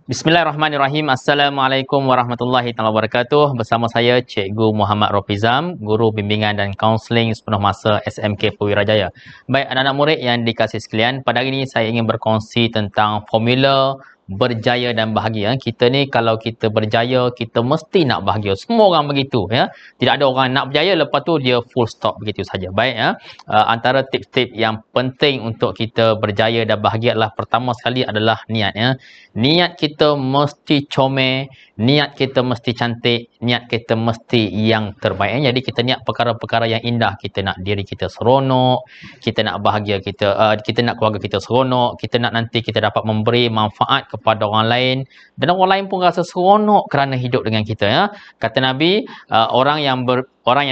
Bismillahirrahmanirrahim. Assalamualaikum warahmatullahi wabarakatuh. Bersama saya Cikgu Muhammad Rofizam, Guru Bimbingan dan Kaunseling sepenuh masa SMK Puirajaya. Baik anak-anak murid yang dikasihi sekalian, pada hari ini saya ingin berkongsi tentang formula berjaya dan bahagia. Kita ni kalau kita berjaya, kita mesti nak bahagia. Semua orang begitu ya. Tidak ada orang nak berjaya lepas tu dia full stop begitu saja. Baik ya. Antara tips-tips yang penting untuk kita berjaya dan bahagia adalah pertama sekali adalah niat ya. Niat kita mesti comel, niat kita mesti cantik, niat kita mesti yang terbaik. Jadi kita niat perkara-perkara yang indah. Kita nak diri kita seronok, kita nak bahagia kita nak keluarga kita seronok, kita nak nanti kita dapat memberi manfaat kepada orang lain dan orang lain pun rasa seronok kerana hidup dengan kita ya. Kata Nabi, orang yang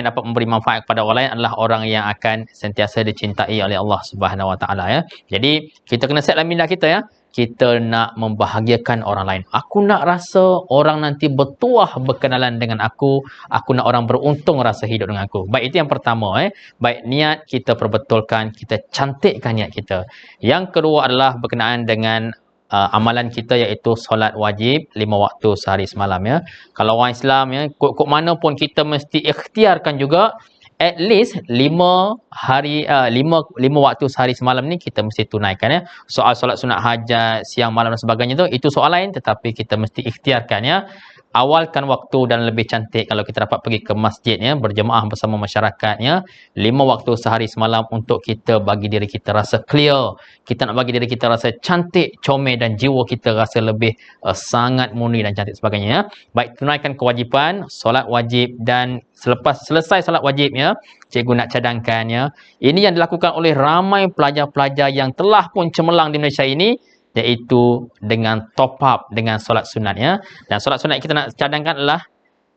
dapat memberi manfaat kepada orang lain adalah orang yang akan sentiasa dicintai oleh Allah Subhanahu Wa Taala ya. Jadi kita kena set dalam minda kita ya. Kita nak membahagiakan orang lain. Aku nak rasa orang nanti bertuah berkenalan dengan aku. Aku nak orang beruntung rasa hidup dengan aku. Baik, itu yang pertama. Baik, niat kita perbetulkan. Kita cantikkan niat kita. Yang kedua adalah berkenaan dengan amalan kita iaitu solat wajib 5 waktu sehari semalam ya. Kalau orang Islam ya, kok mana pun kita mesti ikhtiarkan juga at least 5 waktu sehari semalam ni kita mesti tunaikan ya. Soal solat sunat hajat, siang malam dan sebagainya itu soal lain, tetapi kita mesti ikhtiarkan ya. Awalkan waktu dan lebih cantik kalau kita dapat pergi ke masjid ya, berjemaah bersama masyarakatnya 5 waktu sehari semalam untuk kita bagi diri kita rasa clear. Kita nak bagi diri kita rasa cantik, comel dan jiwa kita rasa lebih sangat murni dan cantik sebagainya ya. Baik, tunaikan kewajipan solat wajib dan selepas selesai solat wajib ya, cikgu nak cadangkan ya. Ini yang dilakukan oleh ramai pelajar-pelajar yang telah pun cemerlang di Malaysia ini, iaitu dengan top up dengan solat sunat ya. Dan solat sunat kita nak cadangkan adalah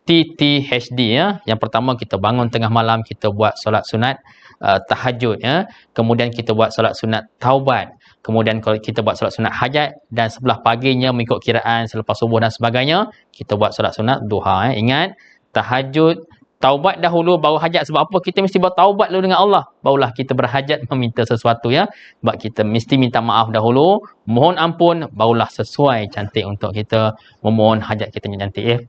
TTHD ya. Yang pertama kita bangun tengah malam, kita buat solat sunat tahajud ya. Kemudian kita buat solat sunat taubat. Kemudian kalau kita buat solat sunat hajat, dan sebelah paginya mengikut kiraan selepas subuh dan sebagainya kita buat solat sunat duha ya. Ingat, tahajud, taubat dahulu baru hajat. Sebab apa? Kita mesti bertaubat dulu dengan Allah, barulah kita berhajat meminta sesuatu ya. Sebab kita mesti minta maaf dahulu, mohon ampun, barulah sesuai cantik untuk kita memohon hajat kita yang cantik ya.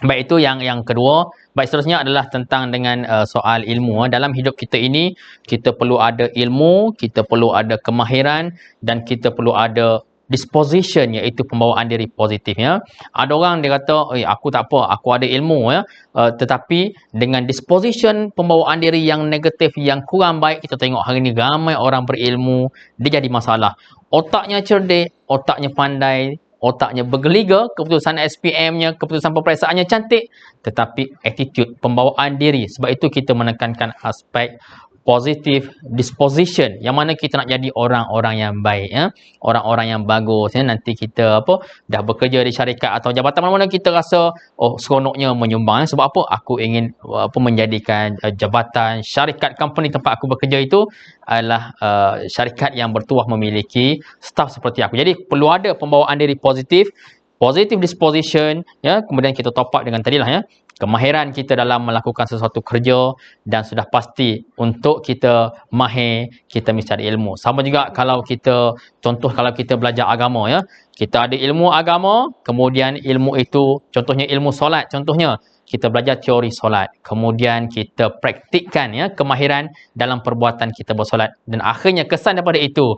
Baik, itu yang kedua. Baik, seterusnya adalah tentang dengan soal ilmu. Dalam hidup kita ini kita perlu ada ilmu, kita perlu ada kemahiran dan kita perlu ada disposition, iaitu pembawaan diri positif ya. Ada orang dia kata, aku tak apa, aku ada ilmu ya, tetapi dengan disposition pembawaan diri yang negatif, yang kurang baik. Kita tengok hari ini ramai orang berilmu, dia jadi masalah. Otaknya cerdik, otaknya pandai, otaknya bergeliga, keputusan SPM-nya, keputusan pemeriksaannya cantik, tetapi attitude, pembawaan diri. Sebab itu kita menekankan aspek positive disposition, yang mana kita nak jadi orang-orang yang baik ya, orang-orang yang bagus ya. Nanti kita dah bekerja di syarikat atau jabatan mana-mana, kita rasa seronoknya menyumbang ya. Sebab apa? Aku ingin menjadikan jabatan syarikat company tempat aku bekerja itu adalah syarikat yang bertuah memiliki staf seperti aku. Jadi perlu ada pembawaan diri positif, positive disposition ya. Kemudian kita top up dengan tadilah ya, kemahiran kita dalam melakukan sesuatu kerja, dan sudah pasti untuk kita mahir, kita mesti ada ilmu. Sama juga kalau kita, contoh kalau kita belajar agama ya, kita ada ilmu agama, kemudian ilmu itu, contohnya ilmu solat, contohnya kita belajar teori solat, kemudian kita praktikkan ya kemahiran dalam perbuatan kita bersolat, dan akhirnya kesan daripada itu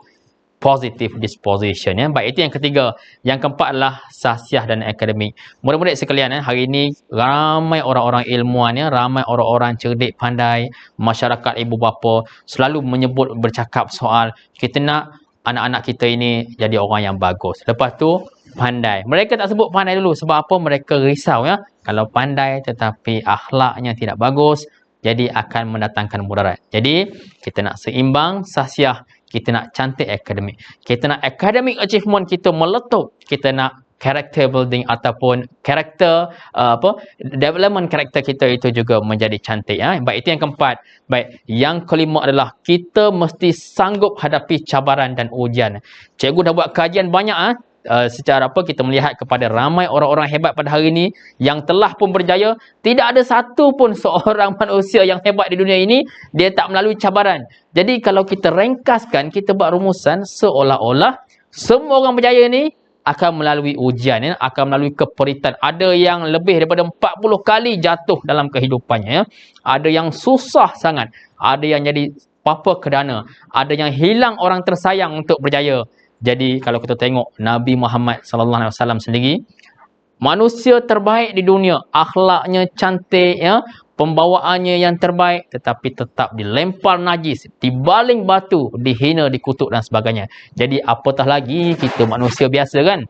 positive disposition ya. Baik, itu yang ketiga. Yang keempat adalah sahsiah dan akademik. Murid-murid sekalian ya, hari ini ramai orang-orang ilmuwan ya, ramai orang-orang cerdik pandai, masyarakat ibu bapa selalu menyebut, bercakap soal kita nak anak-anak kita ini jadi orang yang bagus. Lepas tu pandai. Mereka tak sebut pandai dulu, sebab apa? Mereka risau ya. Kalau pandai tetapi akhlaknya tidak bagus, jadi akan mendatangkan mudarat. Jadi kita nak seimbang sahsiah, kita nak cantik akademik. Kita nak academic achievement kita meletup. Kita nak character building ataupun karakter development karakter kita itu juga menjadi cantik ya. Baik, itu yang keempat. Baik, yang kelima adalah kita mesti sanggup hadapi cabaran dan ujian. Cikgu dah buat kajian banyak secara kita melihat kepada ramai orang-orang hebat pada hari ini yang telah pun berjaya. Tidak ada satu pun seorang manusia yang hebat di dunia ini dia tak melalui cabaran. Jadi kalau kita ringkaskan, kita buat rumusan, seolah-olah semua orang berjaya ni akan melalui ujian, ya, akan melalui keperitan. Ada yang lebih daripada 40 kali jatuh dalam kehidupannya, ya. Ada yang susah sangat, ada yang jadi papa kedana, ada yang hilang orang tersayang untuk berjaya. Jadi kalau kita tengok Nabi Muhammad sallallahu alaihi wasallam sendiri, manusia terbaik di dunia, akhlaknya cantik, ya, pembawaannya yang terbaik, tetapi tetap dilempar najis, dibaling batu, dihina, dikutuk dan sebagainya. Jadi apatah lagi kita manusia biasa, kan?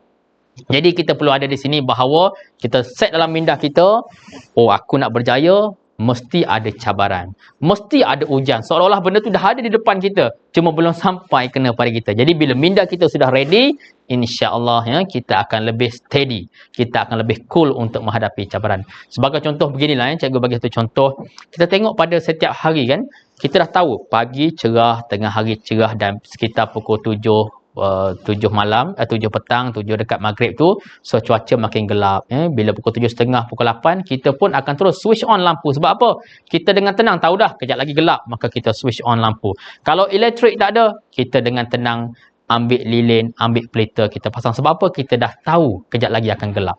Jadi kita perlu ada di sini bahawa kita set dalam minda kita, oh aku nak berjaya, mesti ada cabaran, mesti ada ujian. Seolah-olah benda tu dah ada di depan kita, cuma belum sampai kena pada kita. Jadi bila minda kita sudah ready, insya-Allah, ya, kita akan lebih steady, kita akan lebih cool untuk menghadapi cabaran. Sebagai contoh beginilah, ya, cikgu bagi satu contoh. Kita tengok pada setiap hari, kan, kita dah tahu pagi cerah, tengah hari cerah, dan sekitar pukul 7 malam, 7 petang, 7 dekat maghrib tu, so cuaca makin gelap, ya. Bila pukul 7.30, pukul 8, kita pun akan terus switch on lampu. Sebab apa? Kita dengan tenang tahu dah kejap lagi gelap, maka kita switch on lampu. Kalau elektrik tak ada, kita dengan tenang ambil lilin, ambil pelita, kita pasang. Sebab apa? Kita dah tahu kejap lagi akan gelap.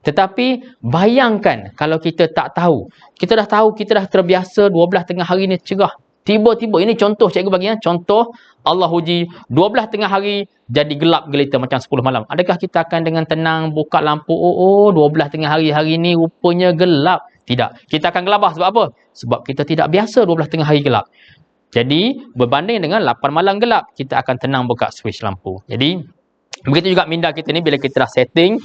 Tetapi bayangkan kalau kita tak tahu, kita dah tahu, kita dah terbiasa 12 tengah hari ni cerah, tiba-tiba, ini contoh cikgu bagi, ya, contoh Allah uji 12 tengah hari jadi gelap gelita macam 10 malam. Adakah kita akan dengan tenang buka lampu, oh 12 tengah hari ni rupanya gelap? Tidak. Kita akan gelabah. Sebab apa? Sebab kita tidak biasa 12 tengah hari gelap. Jadi berbanding dengan 8 malam gelap, kita akan tenang buka switch lampu. Jadi begitu juga minda kita ni, bila kita dah setting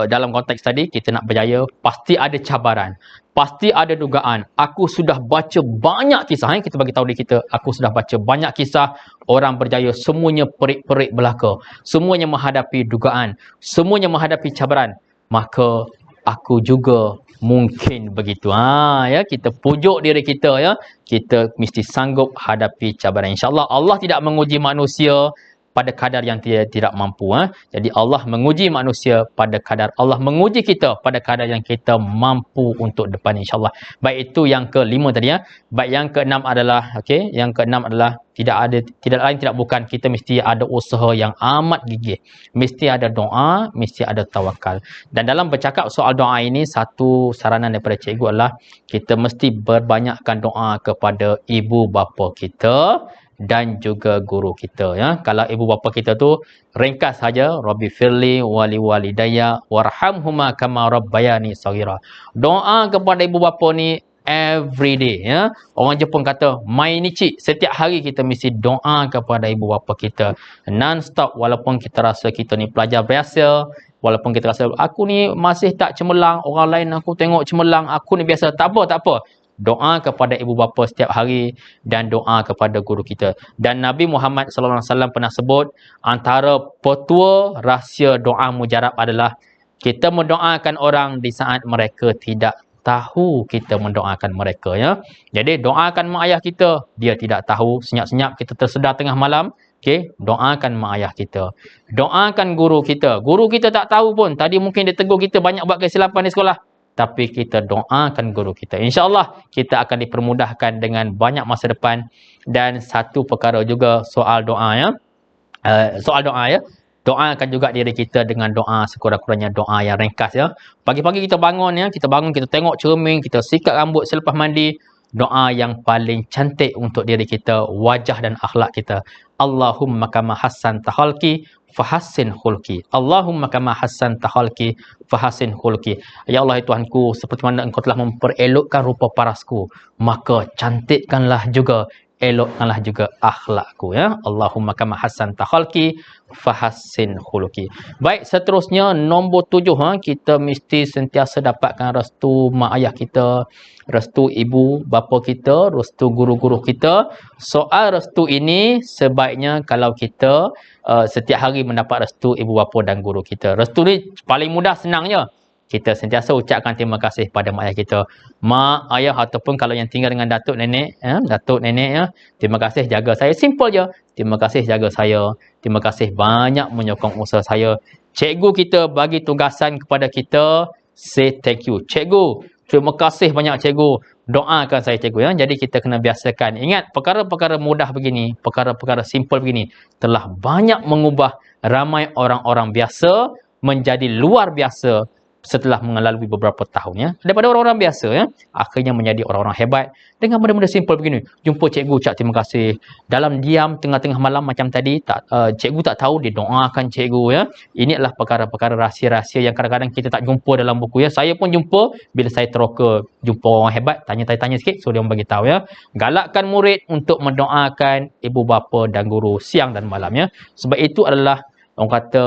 dalam konteks tadi, kita nak berjaya, pasti ada cabaran, pasti ada dugaan. Aku sudah baca banyak kisah, kita bagi tahu di kita, aku sudah baca banyak kisah orang berjaya, semuanya perik-perik belaka, semuanya menghadapi dugaan, semuanya menghadapi cabaran. Maka aku juga mungkin begitu. Ya, kita pujuk diri kita, ya, kita mesti sanggup hadapi cabaran. InsyaAllah Allah tidak menguji manusia pada kadar yang tidak mampu. Jadi Allah menguji manusia pada kadar, Allah menguji kita pada kadar yang kita mampu untuk depan, insyaAllah. Baik, itu yang kelima tadi, ya. Baik, yang keenam adalah, yang keenam adalah tidak lain tidak bukan, kita mesti ada usaha yang amat gigih, mesti ada doa, mesti ada tawakal. Dan dalam bercakap soal doa ini, satu saranan daripada cikgu adalah kita mesti berbanyakkan doa kepada ibu bapa kita dan juga guru kita, ya. Kalau ibu bapa kita tu ringkas saja, Rabbi firli wali walidayya warhamhuma kama rabbayani shaghira. Doa kepada ibu bapa ni every day, ya. Orang Jepun kata mainichi, setiap hari kita mesti doa kepada ibu bapa kita non stop. Walaupun kita rasa kita ni pelajar biasa, walaupun kita rasa aku ni masih tak cemerlang, orang lain aku tengok cemerlang, aku ni biasa, tak apa. Doa kepada ibu bapa setiap hari dan doa kepada guru kita. Dan Nabi Muhammad sallallahu alaihi wasallam pernah sebut, antara petua rahsia doa mujarab adalah kita mendoakan orang di saat mereka tidak tahu kita mendoakan mereka, ya. Jadi doakan mak ayah kita, dia tidak tahu, senyap-senyap kita tersedar tengah malam, doakan mak ayah kita. Doakan guru kita tak tahu pun, tadi mungkin dia tegur kita banyak buat kesilapan di sekolah, tapi kita doakan guru kita. InsyaAllah kita akan dipermudahkan dengan banyak masa depan. Dan satu perkara juga soal doa, ya. Doakan juga diri kita dengan doa sekurang-kurangnya doa yang ringkas, ya. Pagi-pagi kita bangun, ya, kita tengok cermin, kita sikat rambut selepas mandi, doa yang paling cantik untuk diri kita, wajah dan akhlak kita. Allahumma kama hassanta khalqi fahassin khulqi. Allahumma kama hassanta khalqi fahassin khulqi. Ya Allah, Tuhanku, seperti mana Engkau telah memperelokkan rupa parasku, maka cantikkanlah juga, elokkanlah juga akhlakku, ya. Allahumma kama hassanta khalqi fahassin khuluqi. Baik, seterusnya nombor 7, kita mesti sentiasa dapatkan restu mak ayah kita, restu ibu bapa kita, restu guru-guru kita. Soal restu ini sebaiknya kalau kita setiap hari mendapat restu ibu bapa dan guru kita. Restu ni paling mudah, senangnya kita sentiasa ucapkan terima kasih pada mak ayah kita. Mak, ayah, ataupun kalau yang tinggal dengan datuk nenek, ya, terima kasih jaga saya. Simple je. Terima kasih jaga saya. Terima kasih banyak menyokong usaha saya. Cikgu kita bagi tugasan kepada kita, say thank you. Cikgu, terima kasih banyak cikgu. doakan saya cikgu ya. Jadi kita kena biasakan. Ingat perkara-perkara mudah begini, perkara-perkara simple begini telah banyak mengubah ramai orang-orang biasa menjadi luar biasa setelah mengalami beberapa tahun ya. Daripada orang-orang biasa ya, akhirnya menjadi orang-orang hebat dengan benda-benda simple begini. Jumpa cikgu ucap terima kasih. Dalam diam tengah-tengah malam macam tadi, cikgu tak tahu dia doakan cikgu ya. Ini adalah perkara-perkara rahsia-rahsia yang kadang-kadang kita tak jumpa dalam buku ya. Saya pun jumpa bila saya teroka jumpa orang hebat, tanya sikit so dia orang bagi tahu ya. Galakkan murid untuk mendoakan ibu bapa dan guru siang dan malam ya. Sebab itu adalah orang kata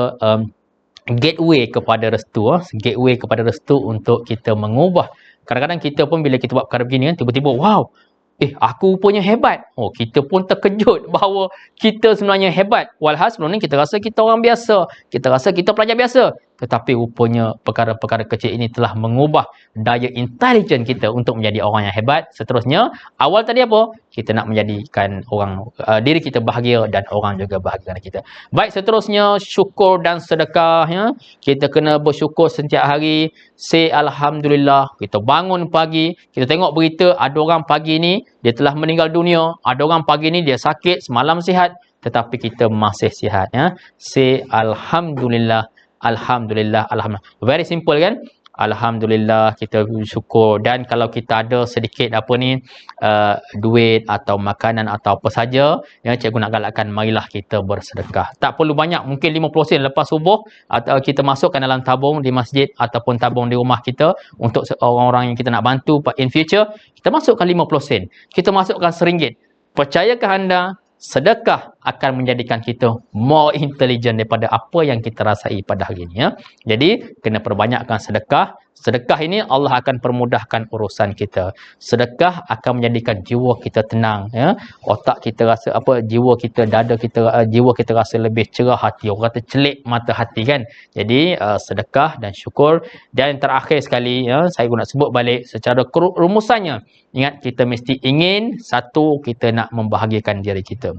gateway kepada restu, gateway kepada restu untuk kita mengubah. Kadang-kadang kita pun bila kita buat perkara begini kan, tiba-tiba wow, aku punya hebat. Oh, kita pun terkejut bahawa kita sebenarnya hebat. Walhal sebelum ni kita rasa kita orang biasa, kita rasa kita pelajar biasa. Tetapi rupanya perkara-perkara kecil ini telah mengubah daya intelijen kita untuk menjadi orang yang hebat. Seterusnya, awal tadi apa? Kita nak menjadikan orang diri kita bahagia dan orang juga bahagia dengan kita. Baik, seterusnya syukur dan sedekah ya. Kita kena bersyukur setiap hari. Say alhamdulillah. Kita bangun pagi, kita tengok berita ada orang pagi ni dia telah meninggal dunia, ada orang pagi ni dia sakit, semalam sihat, tetapi kita masih sihat ya. Say alhamdulillah. Alhamdulillah, alhamdulillah. Very simple kan? Alhamdulillah, kita syukur. Dan kalau kita ada sedikit duit atau makanan atau apa saja, ya, cikgu nak galakkan marilah kita bersedekah. Tak perlu banyak, mungkin 50 sen lepas subuh atau kita masukkan dalam tabung di masjid ataupun tabung di rumah kita untuk orang-orang yang kita nak bantu in future, kita masukkan 50 sen. Kita masukkan RM1. Percayakah anda, sedekah akan menjadikan kita more intelligent daripada apa yang kita rasai pada hari ini ya. Jadi kena perbanyakkan sedekah. Sedekah ini Allah akan permudahkan urusan kita. Sedekah akan menjadikan jiwa kita tenang ya. Otak kita rasa jiwa kita, dada kita, jiwa kita rasa lebih cerah hati. Orang kata celik mata hati kan. Jadi sedekah dan syukur. Dan terakhir sekali ya, saya guna sebut balik secara rumusannya. Ingat, kita mesti ingin satu, kita nak membahagiakan diri kita.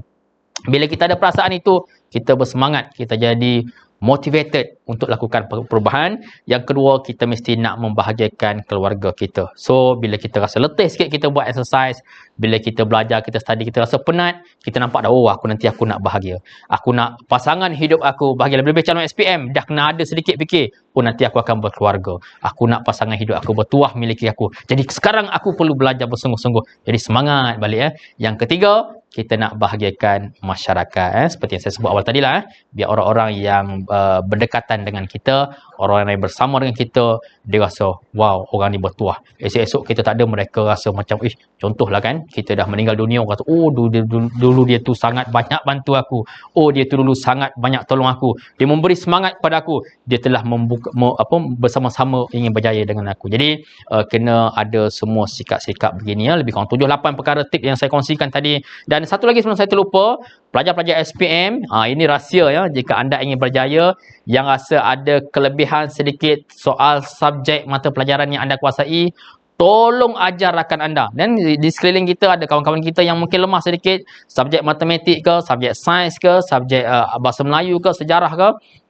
Bila kita ada perasaan itu, kita bersemangat, kita jadi motivated untuk lakukan perubahan. Yang kedua, kita mesti nak membahagiakan keluarga kita. So, bila kita rasa letih sikit, kita buat exercise. Bila kita belajar, kita study, kita rasa penat, kita nampak dah, nanti aku nak bahagia. Aku nak pasangan hidup aku bahagia. Lebih-lebih calon SPM, dah kena ada sedikit fikir, nanti aku akan berkeluarga. Aku nak pasangan hidup aku bertuah miliki aku. Jadi sekarang aku perlu belajar bersungguh-sungguh. Jadi semangat balik ya. Yang ketiga, kita nak bahagiakan masyarakat seperti yang saya sebut awal tadi lah biar orang-orang yang berdekatan dengan kita, orang yang bersama dengan kita, dia rasa wow, orang ni bertuah. Esok-esok kita tak ada, mereka rasa macam contohlah kan, kita dah meninggal dunia, orang kata dulu dia tu sangat banyak bantu aku, dia tu dulu sangat banyak tolong aku, dia memberi semangat pada aku, dia telah bersama-sama ingin berjaya dengan aku. Jadi kena ada semua sikap-sikap begini ya, lebih kurang 7-8 perkara tip yang saya kongsikan tadi. Dan satu lagi sebelum saya terlupa, pelajar-pelajar SPM, ini rahsia ya, jika anda ingin berjaya, yang rasa ada kelebihan sedikit soal subjek mata pelajaran yang anda kuasai, tolong ajar rakan anda. Dan di sekeliling kita ada kawan-kawan kita yang mungkin lemah sedikit, subjek matematik ke, subjek sains ke, subjek bahasa Melayu ke, sejarah ke.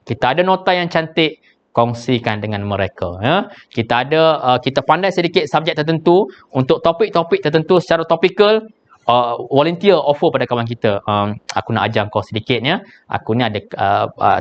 Kita ada nota yang cantik, kongsikan dengan mereka ya. Kita pandai sedikit subjek tertentu, untuk topik-topik tertentu secara topikal, volunteer offer pada kawan kita, aku nak ajar kau sedikit ya, aku ni ada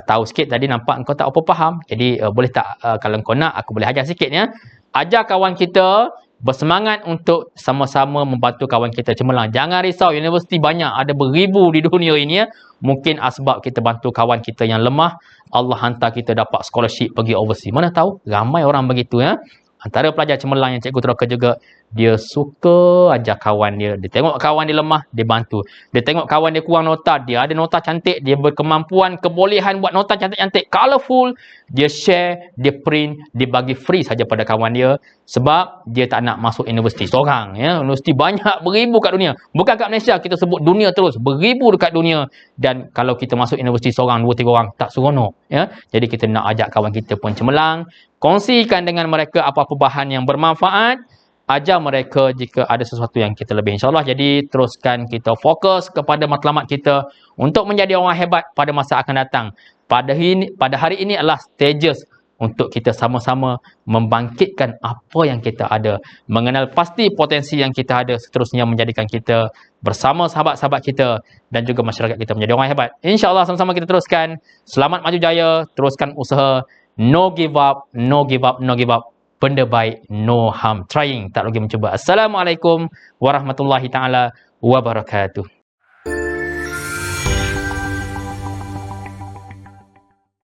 tahu sikit, tadi nampak kau tak apa faham, jadi boleh tak kalau kau nak aku boleh ajar sikit ya. Ajar kawan kita, bersemangat untuk sama-sama membantu kawan kita cemerlang. Jangan risau, universiti banyak, ada beribu di dunia ini ya. Mungkin asbab kita bantu kawan kita yang lemah, Allah hantar kita dapat scholarship pergi overseas. Mana tahu, ramai orang begitu ya. Antara pelajar cemerlang yang cikgu teroka juga, dia suka ajar kawan dia. Dia tengok kawan dia lemah, dia bantu. Dia tengok kawan dia kurang nota, dia ada nota cantik, dia berkemampuan, kebolehan buat nota cantik-cantik, colourful, dia share, dia print, dia bagi free saja pada kawan dia. Sebab dia tak nak masuk universiti seorang ya. Universiti banyak, beribu kat dunia. Bukan kat Malaysia, kita sebut dunia terus, beribu dekat dunia. Dan kalau kita masuk universiti seorang, 2-3 orang, tak seronok ya. Jadi kita nak ajak kawan kita pun cemerlang, kongsikan dengan mereka apa-apa bahan yang bermanfaat, ajar mereka jika ada sesuatu yang kita lebih, insyaAllah. Jadi teruskan kita fokus kepada matlamat kita untuk menjadi orang hebat pada masa akan datang. Pada hari ini adalah stages untuk kita sama-sama membangkitkan apa yang kita ada, mengenal pasti potensi yang kita ada, seterusnya menjadikan kita bersama sahabat-sahabat kita dan juga masyarakat kita menjadi orang hebat. InsyaAllah sama-sama kita teruskan. Selamat maju jaya, teruskan usaha. No give up, no give up, no give up. Benda baik, no harm trying. Tak lagi mencuba. Assalamualaikum warahmatullahi taala wabarakatuh.